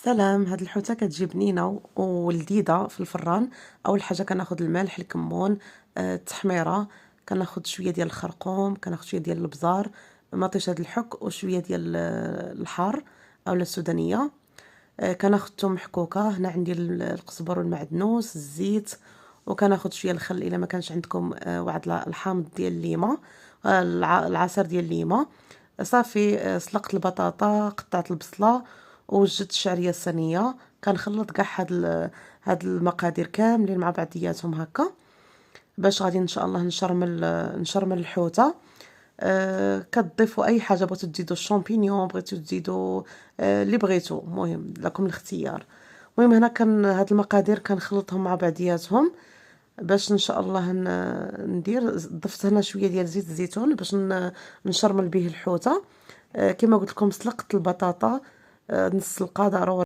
سلام. هاد الحوته كتجي بنينه ولذيذه في الفران. اول حاجه كناخد الملح، الكمون، التحميره. كناخد شويه ديال الخرقوم، كناخد شويه ديال البزار، مطيشه د الحك وشويه ديال الحار اولا السودانيه. كناخد الثوم محكوكه. هنا عندي القزبر والمعدنوس، الزيت، وكناخد شويه الخل الا ما كانش عندكم واحد الحامض ديال الليمه، العصير ديال الليمه. صافي. سلقت البطاطا، قطعت البصله، وجدت الشعريه الصينيه. كنخلط كاع هاد المقادير كاملين مع بعضياتهم هكا باش غادي ان شاء الله نشرمل الحوته. كتضيفوا اي حاجه بغيتو تزيدوا الشامبينيون، بغيتو تزيدوا اللي بغيتو، المهم لكم الاختيار. المهم هنا هاد المقادير كنخلطهم مع بعضياتهم باش ان شاء الله ضفت هنا شويه ديال زيت الزيتون باش نشرمل به الحوته. كما قلت لكم سلقت البطاطا نص سلقه ضروري.